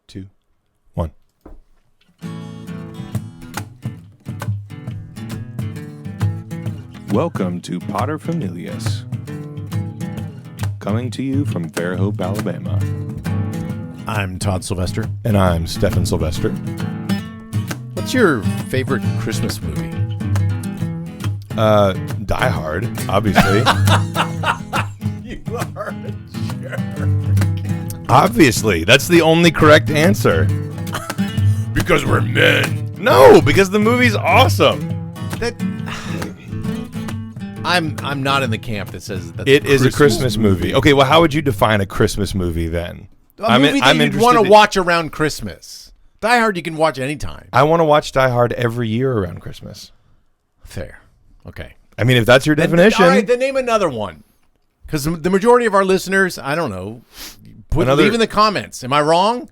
2, 1. Welcome to Potter Familias, coming to you from Fairhope, Alabama. I'm Todd Sylvester. And I'm Stephen Sylvester. What's your favorite Christmas movie? Die Hard, obviously. You are a jerk. Obviously, that's the only correct answer. Because we're men. No, because the movie's awesome. I'm not in the camp that says that It is a Christmas movie. Okay, well, how would you define a Christmas movie then? A movie that you'd want to watch around Christmas. Die Hard you can watch anytime. I want to watch Die Hard every year around Christmas. Fair. Okay. I mean, if that's your definition. All right, then name another one. Because the majority of our listeners, I don't know, leave in the comments. Am I wrong?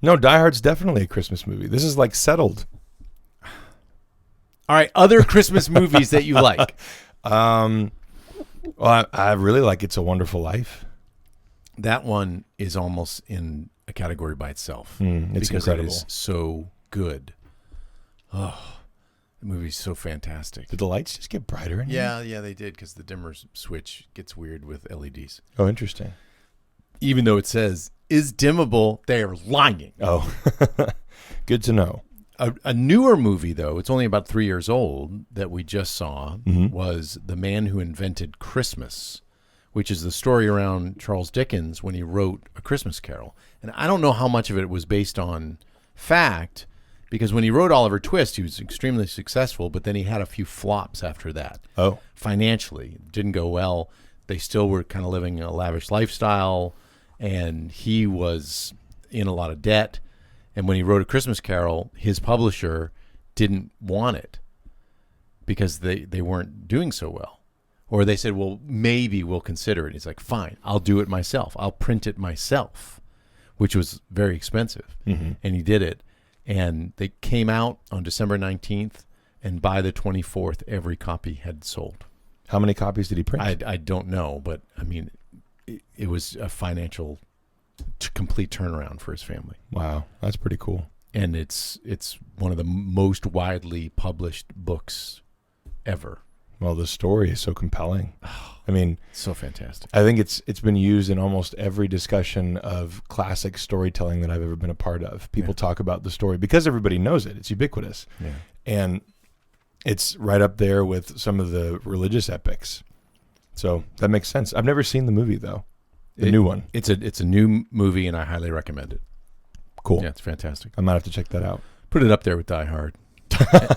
No, Die Hard's definitely a Christmas movie. This is like settled. All right, other Christmas movies that you like. Well, I really like It's a Wonderful Life. That one is almost in a category by itself. It's because incredible. It is so good. Oh, the movie's so fantastic. Did the lights just get brighter in here? Yeah, they did because the dimmer switch gets weird with LEDs. Oh, interesting. Even though it says is dimmable, they are lying. Oh, good to know. A newer movie, though, it's only about 3 years old, that we just saw was The Man Who Invented Christmas, which is the story around Charles Dickens when he wrote A Christmas Carol. And I don't know how much of it was based on fact, because when he wrote Oliver Twist, he was extremely successful, but then he had a few flops after that. Oh. Financially, it didn't go well. They still were kind of living a lavish lifestyle, and he was in a lot of debt. And when he wrote A Christmas Carol, his publisher didn't want it because they weren't doing so well. Or they said, well, maybe we'll consider it. He's like, fine, I'll do it myself. I'll print it myself, which was very expensive. And he did it. And they came out on December 19th, and by the 24th, every copy had sold. How many copies did he print? I don't know, but, I mean, it was a financial complete turnaround for his family. Wow, that's pretty cool. And it's one of the most widely published books ever. Well, the story is so compelling. I mean, So fantastic. I think it's been used in almost every discussion of classic storytelling that I've ever been a part of. People talk about the story because everybody knows it. It's ubiquitous. Yeah. And it's right up there with some of the religious epics. So that makes sense. I've never seen the movie, though. The new one. It's a new movie, and I highly recommend it. Cool. Yeah, it's fantastic. I might have to check that out. Put it up there with Die Hard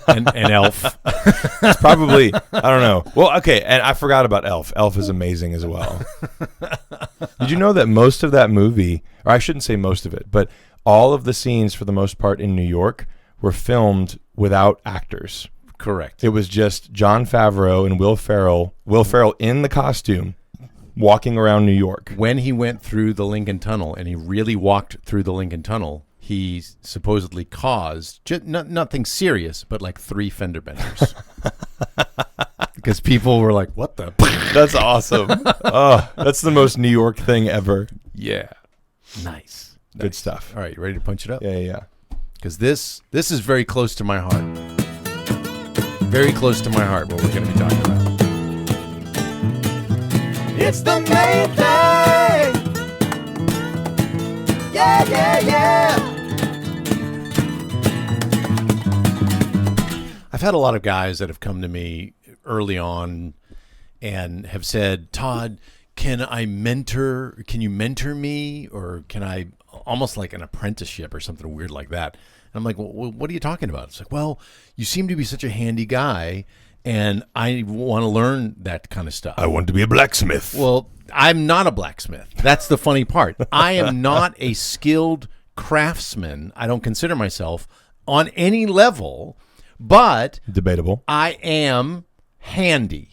and Elf. It's probably, I don't know. Well, okay, and I forgot about Elf. Elf is amazing as well. Did you know that most of that movie, or I shouldn't say most of it, but all of the scenes for the most part in New York were filmed without actors? Correct. It was just Jon Favreau and Will Ferrell in the costume, walking around New York. When he went through the Lincoln Tunnel, and he really walked through the Lincoln Tunnel, he supposedly caused nothing serious, but like 3 fender benders. Because people were like, what the? That's awesome. Oh, that's the most New York thing ever. Yeah. Nice. Good stuff. All right, you ready to punch it up? Yeah. Because this is very close to my heart. Very close to my heart, what we're going to be talking about. It's the main thing. Yeah. I've had a lot of guys that have come to me early on and have said, Todd, can you mentor me? Or can I, almost like an apprenticeship or something weird like that. And I'm like, well, what are you talking about? It's like, well, you seem to be such a handy guy, and I want to learn that kind of stuff. I want to be a blacksmith. Well, I'm not a blacksmith. That's the funny part. I am not a skilled craftsman. I don't consider myself on any level, but debatable. I am handy.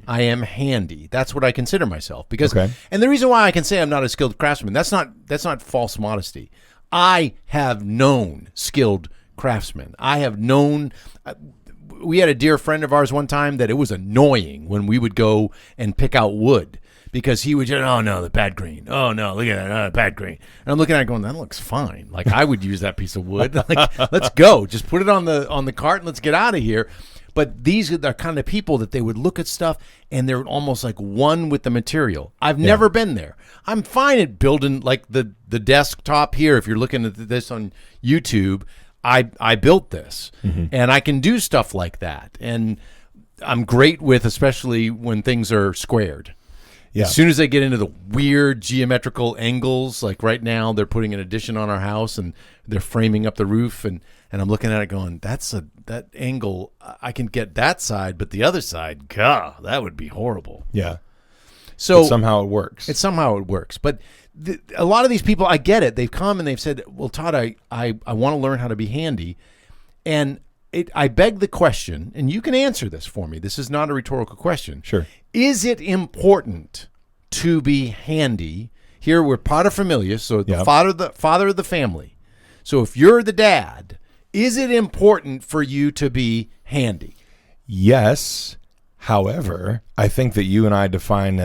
I am handy. That's what I consider myself. Because, and the reason why I can say I'm not a skilled craftsman, that's not false modesty. I have known skilled craftsmen. I have known. We had a dear friend of ours one time that it was annoying when we would go and pick out wood because he would just, oh no, the bad green. Oh no, look at that, bad green. And I'm looking at it going, that looks fine. Like I would use that piece of wood. Like, let's go. Just put it on the cart and let's get out of here. But these are the kind of people that they would look at stuff and they're almost like one with the material. I've never been there. I'm fine at building like the desktop here. If you're looking at this on YouTube, I built this and I can do stuff like that. And I'm great with, especially when things are squared. Yeah. As soon as they get into the weird geometrical angles, like right now they're putting an addition on our house and they're framing up the roof and I'm looking at it going, that angle, I can get that side, but the other side, God, that would be horrible. Yeah. So but somehow it works. But a lot of these people, I get it. They've come and they've said, well, Todd, I want to learn how to be handy. And I beg the question, and you can answer this for me. This is not a rhetorical question. Sure. Is it important to be handy? Here we're pater familias, so the father of the family. So if you're the dad, is it important for you to be handy? Yes. However, I think that you and I define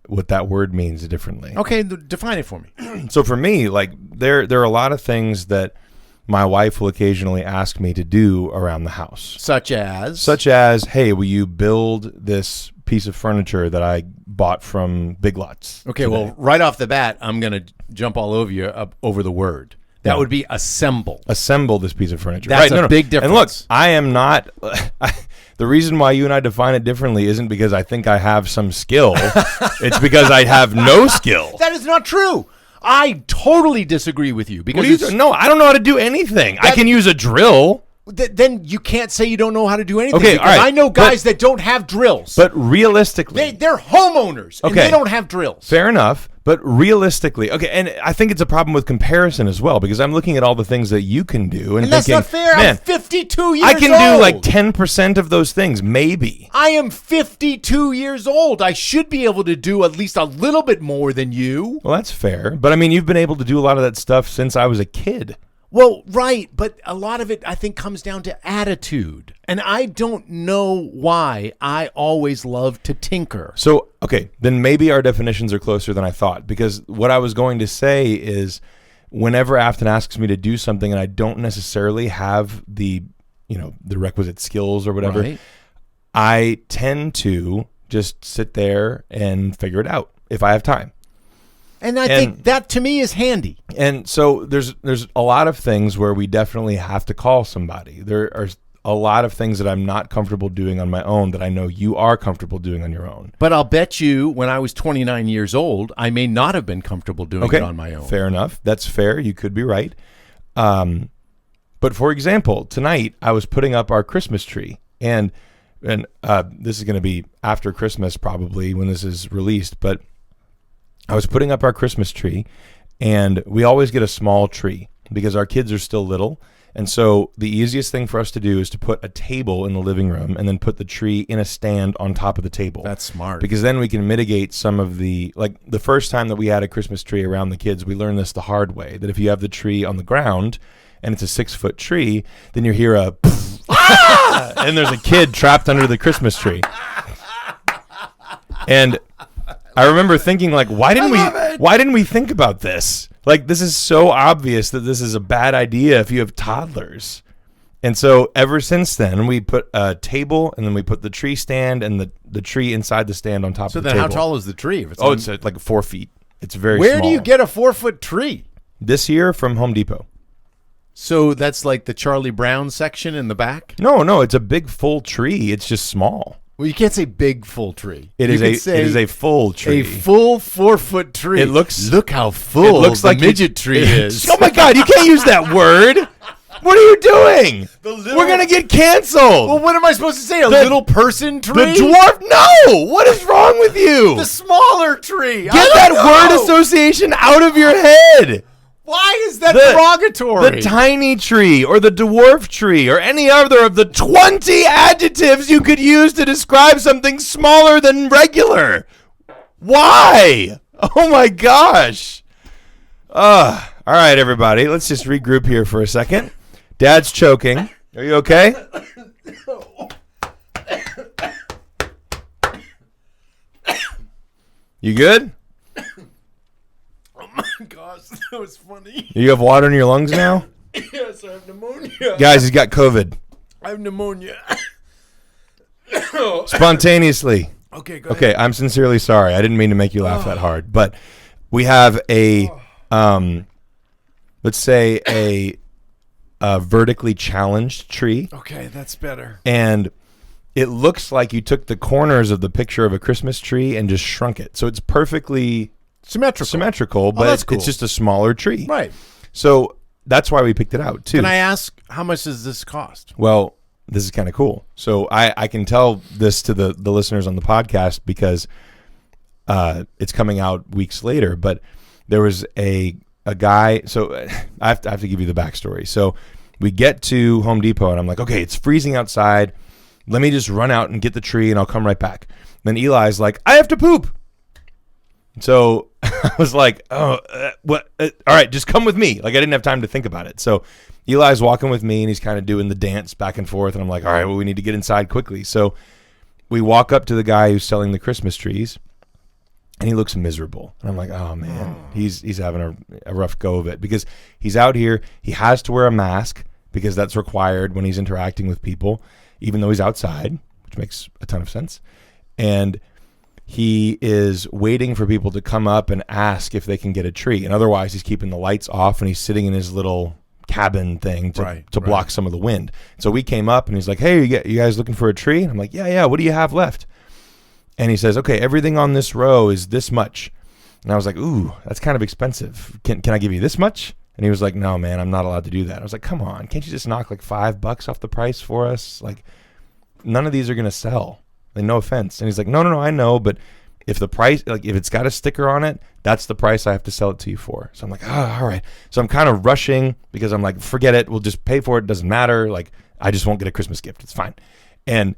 what that word means differently. Okay, define it for me. So for me, like there are a lot of things that my wife will occasionally ask me to do around the house. Such as, hey, will you build this piece of furniture that I bought from Big Lots? Okay, today? Well, right off the bat, I'm going to jump all over you over the word. That would be assemble. Assemble this piece of furniture. That's a big difference. And look, I am not... The reason why you and I define it differently isn't because I think I have some skill. It's because I have no skill. That is not true. I totally disagree with you. Because no, I don't know how to do anything. I can use a drill. Then you can't say you don't know how to do anything. Okay, because all right. I know guys that don't have drills. But realistically... They're homeowners, and they don't have drills. Fair enough. But realistically, okay, and I think it's a problem with comparison as well, because I'm looking at all the things that you can do and that's thinking, not fair. Man, I'm 52 years old. I can do old. like 10% of those things, maybe. I am 52 years old. I should be able to do at least a little bit more than you. Well, that's fair. But I mean, you've been able to do a lot of that stuff since I was a kid. Well, right, but a lot of it, I think, comes down to attitude. And I don't know why I always love to tinker. So, okay, then maybe our definitions are closer than I thought, because what I was going to say is whenever Afton asks me to do something and I don't necessarily have the requisite skills or whatever, right, I tend to just sit there and figure it out if I have time. And I think that, to me, is handy. And so there's a lot of things where we definitely have to call somebody. There are a lot of things that I'm not comfortable doing on my own that I know you are comfortable doing on your own. But I'll bet you when I was 29 years old, I may not have been comfortable doing it on my own. Fair enough. That's fair. You could be right. But for example, tonight I was putting up our Christmas tree. And this is going to be after Christmas probably when this is released, but I was putting up our Christmas tree, and we always get a small tree because our kids are still little. And so the easiest thing for us to do is to put a table in the living room and then put the tree in a stand on top of the table. That's smart. Because then we can mitigate some of the first time that we had a Christmas tree around the kids, we learned this the hard way, that if you have the tree on the ground and it's a 6-foot tree, then you hear a ah! And there's a kid trapped under the Christmas tree. And I remember thinking, like, why didn't we think about this? Like, this is so obvious that this is a bad idea if you have toddlers. And so ever since then, we put a table and then we put the tree stand and the tree inside the stand on top of the table. So then how tall is the tree? If it's like 4 feet. It's very Where small. do you get a 4-foot tree? This year from Home Depot. So that's like the Charlie Brown section in the back? No, it's a big full tree. It's just small. Well, you can't say big full tree. It is a full tree. A full 4-foot tree. Look how full it looks the like midget tree is. Oh my God, you can't use that word. What are you doing? We're going to get canceled. Well, what am I supposed to say? A little person tree? The dwarf? No. What is wrong with you? The smaller tree. Get that word association out of your head. Why is that derogatory? The tiny tree or the dwarf tree or any other of the 20 adjectives you could use to describe something smaller than regular. Why? Oh my gosh. All right, everybody. Let's just regroup here for a second. Dad's choking. Are you okay? You good? Oh my gosh, that was funny. You have water in your lungs now? Yes, I have pneumonia. Guys, he's got COVID. I have pneumonia. Spontaneously. Okay, go Okay, I'm sincerely sorry. I didn't mean to make you laugh that hard. But we have a, let's say a vertically challenged tree. Okay, that's better. And it looks like you took the corners of the picture of a Christmas tree and just shrunk it. So it's perfectly symmetrical, but that's cool. it's just a smaller tree. Right. So that's why we picked it out, too. Can I ask, how much does this cost? Well, this is kind of cool. So I can tell this to the listeners on the podcast because it's coming out weeks later. But there was a guy. So I have to give you the backstory. So we get to Home Depot and I'm like, okay, it's freezing outside. Let me just run out and get the tree and I'll come right back. Then Eli's like, I have to poop. So I was like, oh, what? All right, just come with me. Like I didn't have time to think about it. So Eli's walking with me and he's kind of doing the dance back and forth. And I'm like, all right, well, we need to get inside quickly. So we walk up to the guy who's selling the Christmas trees and he looks miserable. And I'm like, oh man, he's having a rough go of it because he's out here. He has to wear a mask because that's required when he's interacting with people, even though he's outside, which makes a ton of sense. And he is waiting for people to come up and ask if they can get a tree. And otherwise, he's keeping the lights off and he's sitting in his little cabin thing to block some of the wind. So we came up and he's like, hey, you guys looking for a tree? And I'm like, yeah. What do you have left? And he says, okay, everything on this row is this much. And I was like, ooh, that's kind of expensive. Can I give you this much? And he was like, no, man, I'm not allowed to do that. I was like, come on, can't you just knock like $5 off the price for us? Like, none of these are going to sell. Like, no offense. And he's like, no, I know, but if the price, like if it's got a sticker on it, that's the price I have to sell it to you for. So I'm like, oh, all right. So I'm kind of rushing because I'm like, forget it. We'll just pay for it. It doesn't matter. Like, I just won't get a Christmas gift. It's fine. And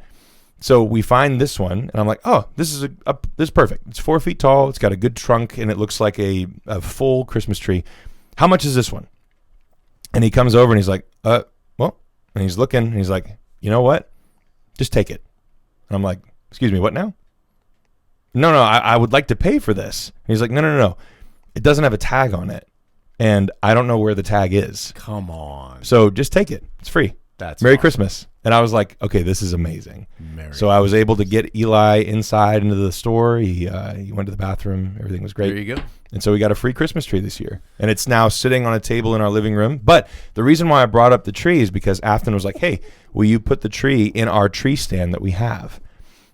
so we find this one and I'm like, oh, this is this is perfect. It's 4 feet tall. It's got a good trunk and it looks like a full Christmas tree. How much is this one? And he comes over and he's like, well, and he's looking and he's like, you know what? Just take it. And I'm like, excuse me, what now? No, I would like to pay for this. And he's like, no. It doesn't have a tag on it. And I don't know where the tag is. Come on. So just take it. It's free. That's Merry awesome. Christmas. And I was like, okay, this is amazing. So I was able to get Eli inside into the store. He went to the bathroom. Everything was great. There you go. And so we got a free Christmas tree this year. And it's now sitting on a table in our living room. But the reason why I brought up the tree is because Afton was like, hey, will you put the tree in our tree stand that we have?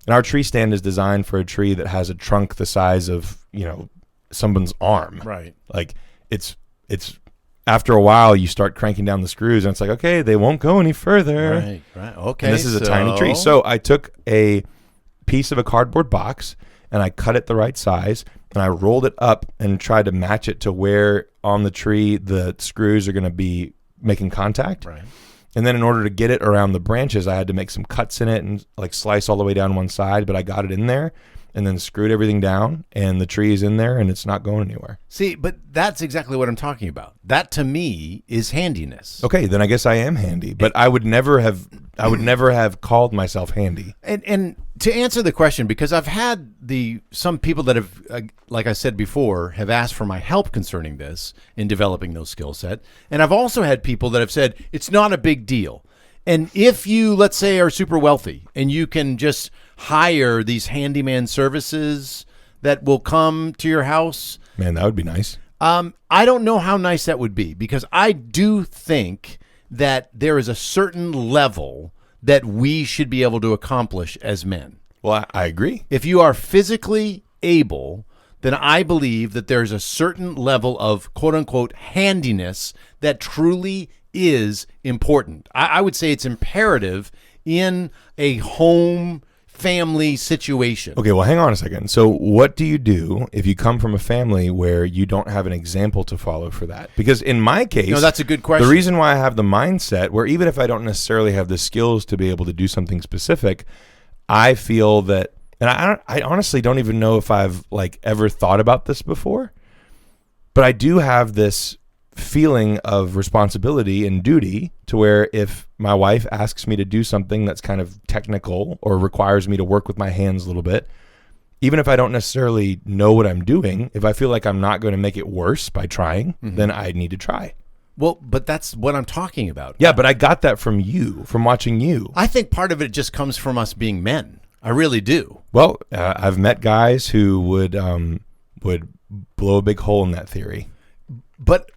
And our tree stand is designed for a tree that has a trunk the size of, someone's arm. Right. Like it's after a while you start cranking down the screws and it's like, okay, they won't go any further. Right. Okay. And this is a tiny tree. So I took a piece of a cardboard box and I cut it the right size and I rolled it up and tried to match it to where on the tree the screws are going to be making contact. Right. And then in order to get it around the branches, I had to make some cuts in it and like slice all the way down one side, but I got it in there and then screwed everything down and the tree is in there and it's not going anywhere. See, but that's exactly what I'm talking about. That to me is handiness. Okay, then I guess I am handy, but I would never have called myself handy. And to answer the question, because I've had some people that have, like I said before, have asked for my help concerning this in developing those skill set. And I've also had people that have said, it's not a big deal. And if you, let's say, are super wealthy and you can just hire these handyman services that will come to your house. Man, that would be nice. I don't know how nice that would be because I do think that there is a certain level that we should be able to accomplish as men. Well, I agree. If you are physically able, then I believe that there's a certain level of quote unquote handiness that truly is important. I would say it's imperative in a home family situation. Okay, well, hang on a second. So what do you do if you come from a family where you don't have an example to follow for that? Because in my case, no, that's a good question. The reason why I have the mindset where even if I don't necessarily have the skills to be able to do something specific, I feel that, and I honestly don't even know if I've like ever thought about this before, but I do have this feeling of responsibility and duty to where if my wife asks me to do something that's kind of technical or requires me to work with my hands a little bit, even if I don't necessarily know what I'm doing, if I feel like I'm not going to make it worse by trying, then I need to try. Well, but that's what I'm talking about. Yeah, but I got that from you, from watching you. I think part of it just comes from us being men. I really do. Well, I've met guys who would blow a big hole in that theory. But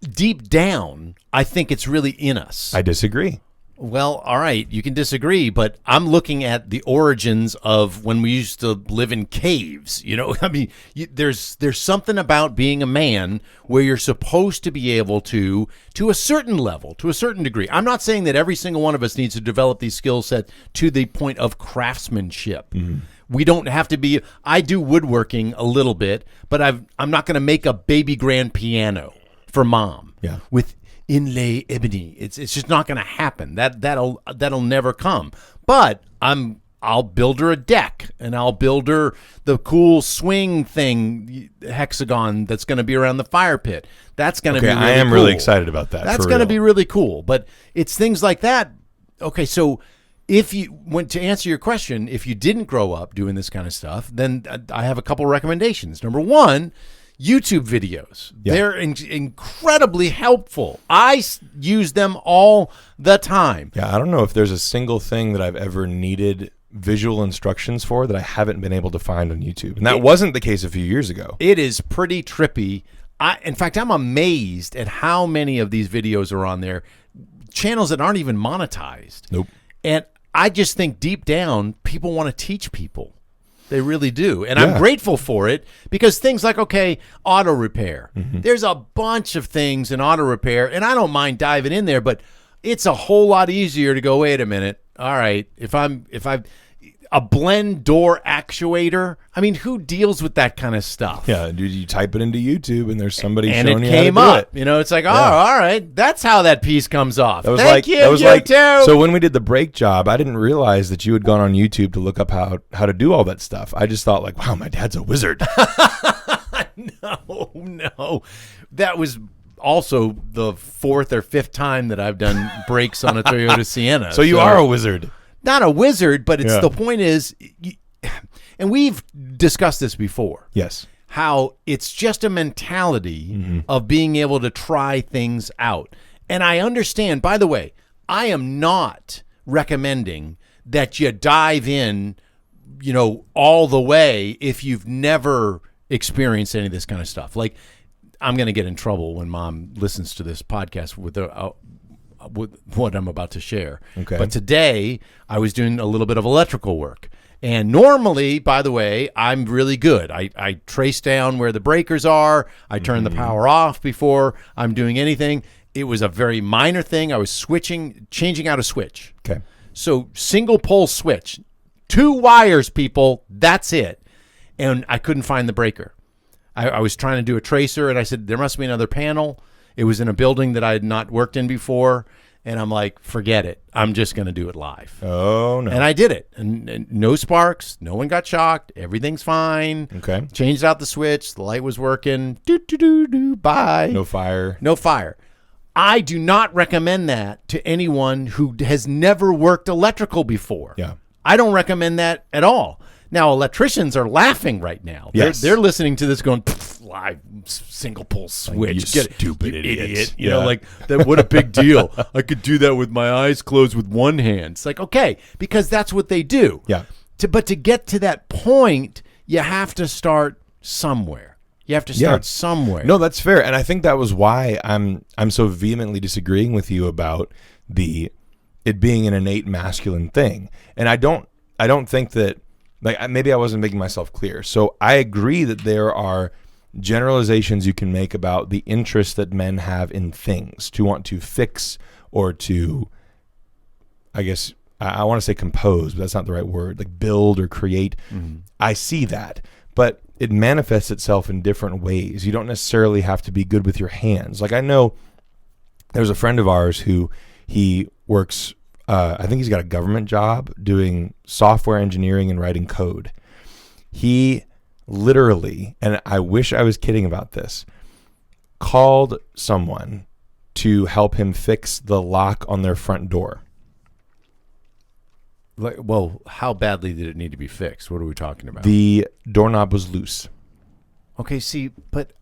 deep down, I think it's really in us. I disagree. Well, all right, you can disagree, but I'm looking at the origins of when we used to live in caves. I mean, there's something about being a man where you're supposed to be able to a certain level, to a certain degree. I'm not saying that every single one of us needs to develop these skill sets to the point of craftsmanship. Mm-hmm. We don't have to be. I do woodworking a little bit, but I'm not going to make a baby grand piano for mom. Yeah. With inlay ebony. It's just not going to happen. That'll never come. But I'll build her a deck, and I'll build her the cool swing thing hexagon that's going to be around the fire pit. That's going to be really cool. I am really excited about that. That's going to be really cool. But it's things like that. Okay, so if you went to answer your question, if you didn't grow up doing this kind of stuff, then I have a couple recommendations. Number one, YouTube videos. Yeah. They're incredibly helpful. I use them all the time. Yeah, I don't know if there's a single thing that I've ever needed visual instructions for that I haven't been able to find on YouTube. And that wasn't the case a few years ago. It is pretty trippy. In fact, I'm amazed at how many of these videos are on there, channels that aren't even monetized. Nope. And I just think deep down, people want to teach people. They really do. And I'm grateful for it because things like, auto repair. Mm-hmm. There's a bunch of things in auto repair, and I don't mind diving in there, but it's a whole lot easier to go, wait a minute. All right, if I've a blend door actuator, I mean, who deals with that kind of stuff? Yeah, dude, you type it into YouTube and there's somebody and showing it you how to came do up. it. It's like, all right, that's how that piece comes off. Thank you, YouTube. So when we did the brake job, I didn't realize that you had gone on YouTube to look up how to do all that stuff. I just thought wow, my dad's a wizard. No. That was also the fourth or fifth time that I've done brakes on a Toyota Sienna. So you are a wizard. Not a wizard, but the point is, and we've discussed this before. Yes. How it's just a mentality of being able to try things out. And I understand, by the way, I am not recommending that you dive in, all the way if you've never experienced any of this kind of stuff. Like, I'm going to get in trouble when Mom listens to this podcast with what I'm about to share. Okay. But today I was doing a little bit of electrical work. And normally, by the way, I'm really good. I trace down where the breakers are. I turn the power off before I'm doing anything. It was a very minor thing. I was changing out a switch. Okay. So single pole switch, 2 wires, people. That's it. And I couldn't find the breaker. I was trying to do a tracer, and I said, there must be another panel. It was in a building that I had not worked in before, and I'm like, forget it. I'm just going to do it live. Oh, no. And I did it, and no sparks. No one got shocked. Everything's fine. Okay. Changed out the switch. The light was working. Do, bye. No fire. No fire. I do not recommend that to anyone who has never worked electrical before. Yeah. I don't recommend that at all. Now, electricians are laughing right now. Yes. They're listening to this going, live single pole switch. You stupid idiot. You know, that. What a big deal. I could do that with my eyes closed with one hand. It's like, okay, because that's what they do. Yeah. But to get to that point, you have to start somewhere. You have to start somewhere. No, that's fair. And I think that was why I'm so vehemently disagreeing with you about it being an innate masculine thing. And I don't think that, maybe I wasn't making myself clear. So I agree that there are generalizations you can make about the interest that men have in things, to want to fix or to, I guess, I want to say compose, but that's not the right word, like build or create. Mm-hmm. I see that, but it manifests itself in different ways. You don't necessarily have to be good with your hands. Like, I know there's a friend of ours who he works, I think he's got a government job doing software engineering and writing code. He literally, and I wish I was kidding about this, called someone to help him fix the lock on their front door. Well, how badly did it need to be fixed? What are we talking about? The doorknob was loose. Okay, see, but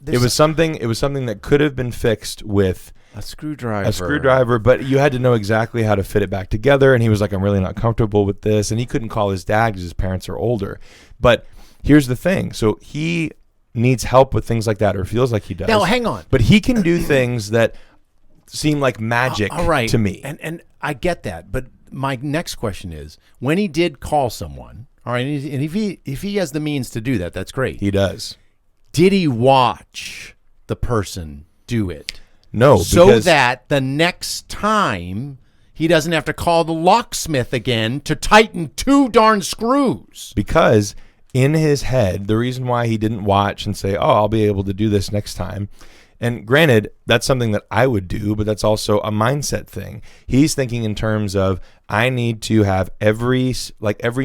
It was something that could have been fixed with a screwdriver. But you had to know exactly how to fit it back together. And he was like, I'm really not comfortable with this. And he couldn't call his dad because his parents are older. But here's the thing. So he needs help with things like that, or feels like he does. Now, hang on. But he can do things that seem like magic all right. to me. And I get that. But my next question is, when he did call someone, all right, and if he has the means to do that, that's great. He does. Did he watch the person do it? No, so that the next time he doesn't have to call the locksmith again to tighten 2 darn screws. Because in his head, the reason why he didn't watch and say, I'll be able to do this next time. And granted, that's something that I would do, but that's also a mindset thing. He's thinking in terms of, I need to have every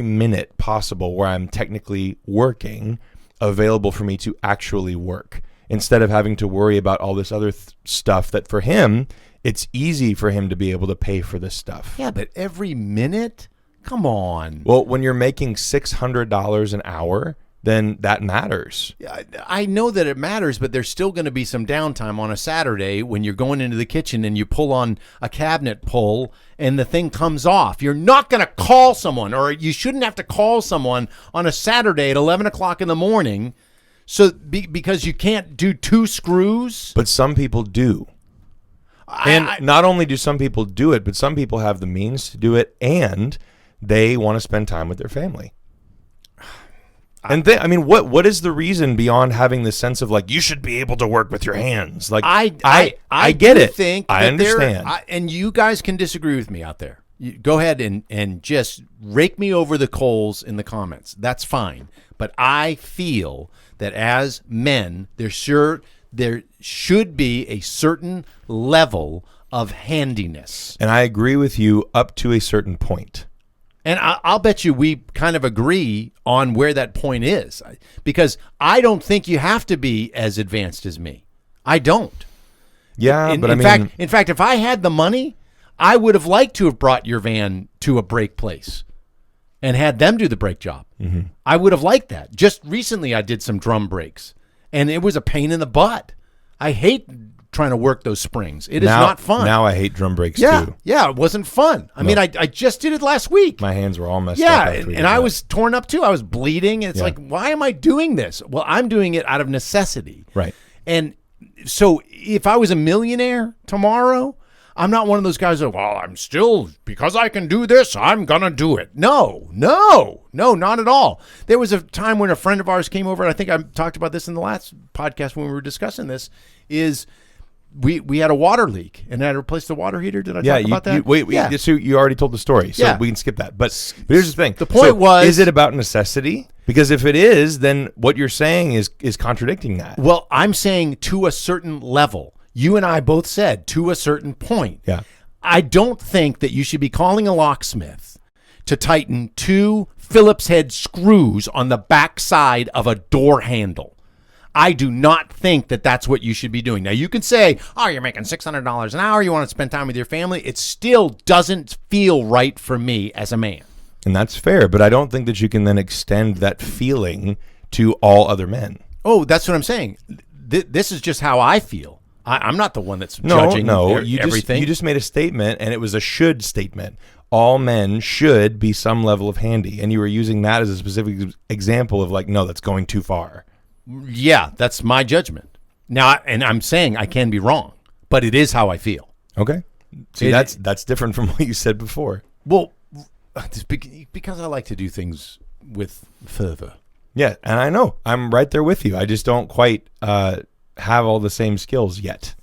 minute possible where I'm technically working available for me to actually work, instead of having to worry about all this other stuff that for him, it's easy for him to be able to pay for this stuff. Yeah, but every minute? Come on. Well, when you're making $600 an hour, then that matters. I know that it matters, but there's still going to be some downtime on a Saturday when you're going into the kitchen and you pull on a cabinet pull and the thing comes off. You're not going to call someone, or you shouldn't have to call someone on a Saturday at 11 o'clock in the morning because you can't do 2 screws. But some people do. And not only do some people do it, but some people have the means to do it, and they want to spend time with their family. And what is the reason beyond having this sense of like, you should be able to work with your hands? Like, I get it. I understand. And you guys can disagree with me out there. Go ahead and just rake me over the coals in the comments. That's fine. But I feel that as men, there should be a certain level of handiness. And I agree with you up to a certain point. And I'll bet you we kind of agree on where that point is, because I don't think you have to be as advanced as me. I don't. Yeah, in fact, if I had the money, I would have liked to have brought your van to a brake place and had them do the brake job. Mm-hmm. I would have liked that. Just recently, I did some drum brakes, and it was a pain in the butt. I hate trying to work those springs. It is not fun. Now I hate drum brakes too. Yeah, it wasn't fun. I mean, I just did it last week. My hands were all messed up. Yeah, and I was torn up too. I was bleeding. And it's like, why am I doing this? Well, I'm doing it out of necessity. Right. And so if I was a millionaire tomorrow, I'm not one of those guys that, well, I'm still, because I can do this, I'm going to do it. No, not at all. There was a time when a friend of ours came over, and I think I talked about this in the last podcast when we were discussing this, is we had a water leak, and I had to replace the water heater. Did I talk about that? So you already told the story, so we can skip that. But here's the thing. The point was... Is it about necessity? Because if it is, then what you're saying is contradicting that. Well, I'm saying to a certain level. You and I both said to a certain point. Yeah. I don't think that you should be calling a locksmith to tighten 2 Phillips head screws on the back side of a door handle. I do not think that that's what you should be doing. Now, you can say, oh, you're making $600 an hour. You want to spend time with your family. It still doesn't feel right for me as a man. And that's fair, but I don't think that you can then extend that feeling to all other men. Oh, that's what I'm saying. This is just how I feel. I'm not the one that's judging everything. You just made a statement, and it was a should statement. All men should be some level of handy, and you were using that as a specific example of like, no, that's going too far. Yeah, that's my judgment. Now, and I'm saying I can be wrong, but it is how I feel. Okay. See, that's different from what you said before. Well, because I like to do things with fervor. Yeah, and I know. I'm right there with you. I just don't quite have all the same skills yet.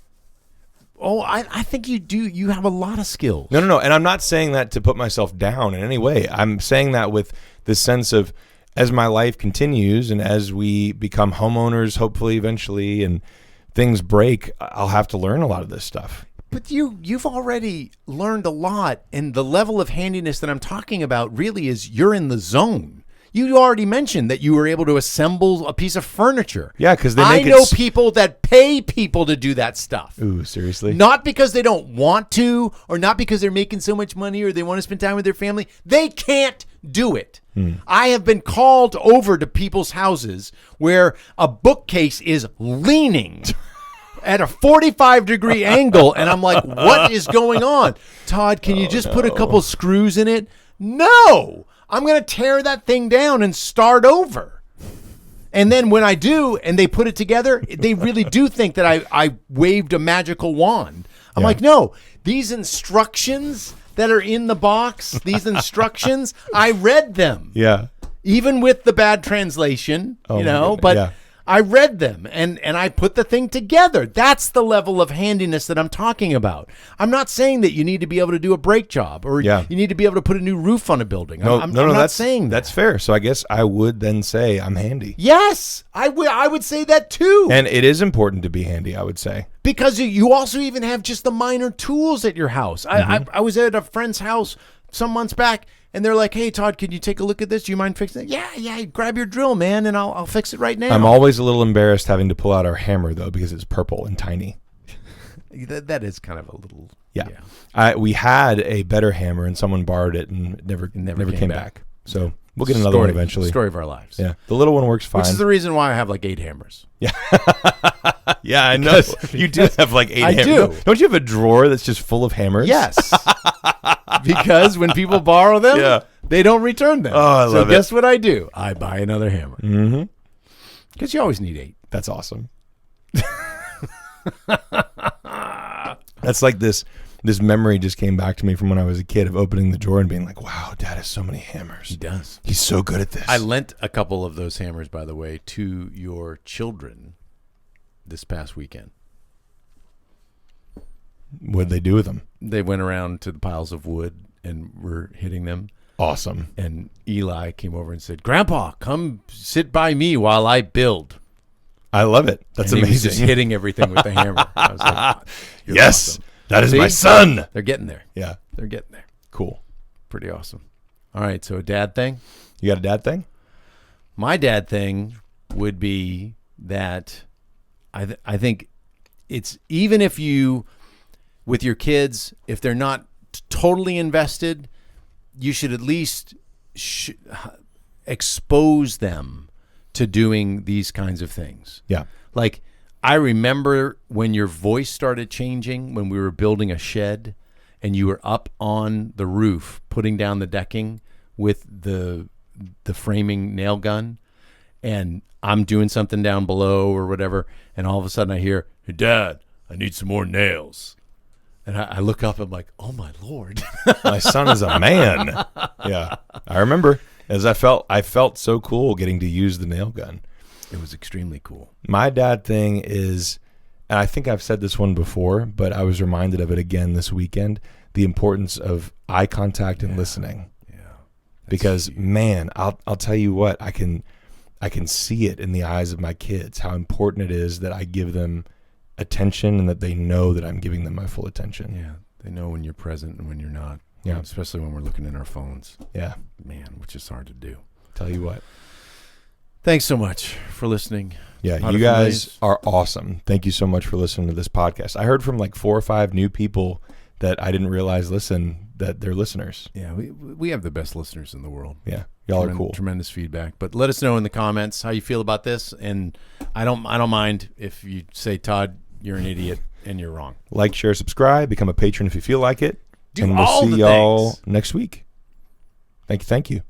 Oh, I think you do. You have a lot of skills. No. And I'm not saying that to put myself down in any way. I'm saying that with the sense of, as my life continues and as we become homeowners, hopefully eventually, and things break, I'll have to learn a lot of this stuff. But you've already learned a lot, and the level of handiness that I'm talking about really is you're in the zone. You already mentioned that you were able to assemble a piece of furniture. Yeah, because they I make know people that pay people to do that stuff. Ooh, seriously? Not because they don't want to, or not because they're making so much money, or they want to spend time with their family. They can't do it. I have been called over to people's houses where a bookcase is leaning at a 45-degree angle, and I'm like, what is going on? Todd, can you just put a couple screws in it? No! I'm going to tear that thing down and start over. And then when I do, and they put it together, they really do think that I waved a magical wand. I'm like, no, these instructions that are in the box, these instructions, I read them. Yeah. Even with the bad translation, Oh, you my know, goodness. but Yeah. I read them and I put the thing together. That's the level of handiness that I'm talking about. I'm not saying that you need to be able to do a brake job or Yeah. you need to be able to put a new roof on a building. No, I'm no, not that's saying that. That's fair. So I guess I would then say I'm handy. Yes, I would say that too. And it is important to be handy, I would say. Because you also even have just the minor tools at your house. I was at a friend's house some months back, and they're like, "Hey, Todd, can you take a look at this? Do you mind fixing it?" Yeah. Grab your drill, man, and I'll fix it right now. I'm always a little embarrassed having to pull out our hammer, though, because it's purple and tiny. That is kind of a little. Yeah. We had a better hammer, and someone borrowed it and never came back. So we'll get another one eventually. Story of our lives. Yeah. The little one works fine. Which is the reason why I have like 8 hammers. Yeah, I know. You do have like 8 hammers. do. Don't you have a drawer that's just full of hammers? Yes. Because when people borrow them, Yeah. they don't return them. Oh, I love so guess what I do? I buy another hammer. Mm-hmm. Because you always need 8. That's awesome. That's like this memory just came back to me from when I was a kid of opening the drawer and being like, wow, Dad has so many hammers. He does. He's so good at this. I lent a couple of those hammers, by the way, to your children this past weekend. What'd they do with them? They went around to the piles of wood and were hitting them. Awesome. And Eli came over and said, "Grandpa, come sit by me while I build." I love it. That's and amazing. He was just hitting everything with the hammer. I was like, "You're yes, awesome." that is See? my son. They're getting there. Yeah, They're getting there. cool. Pretty awesome. All right, so a dad thing. You got a dad thing? My dad thing would be that I think it's even if you, with your kids, if they're not totally invested, you should at least expose them to doing these kinds of things. Yeah. Like, I remember when your voice started changing when we were building a shed and you were up on the roof putting down the decking with the framing nail gun, and I'm doing something down below or whatever, and all of a sudden I hear, "Hey, Dad, I need some more nails." And I look up, I'm like, oh, my Lord. My son is a man. Yeah. I remember as I felt so cool getting to use the nail gun. It was extremely cool. My dad thing is, and I think I've said this one before, but I was reminded of it again this weekend, the importance of eye contact and listening. Yeah. Because, man, I'll tell you what, I can see it in the eyes of my kids, how important it is that I give them attention and that they know that I'm giving them my full attention. Yeah. They know when you're present and when you're not. Yeah. Especially when we're looking in our phones. Yeah. Man, which is hard to do. Tell you what. Thanks so much for listening. Yeah, Todd you and guys Familias. are awesome. Thank you so much for listening to this podcast. I heard from like 4 or 5 new people that I didn't realize that they're listeners. Yeah, we have the best listeners in the world. Yeah, y'all are cool. Tremendous feedback. But let us know in the comments how you feel about this, and I don't mind if you say, "Todd, you're an idiot and you're wrong." Like, share, subscribe, become a patron if you feel like it. Do and we'll all see the y'all things. next week. Thank you.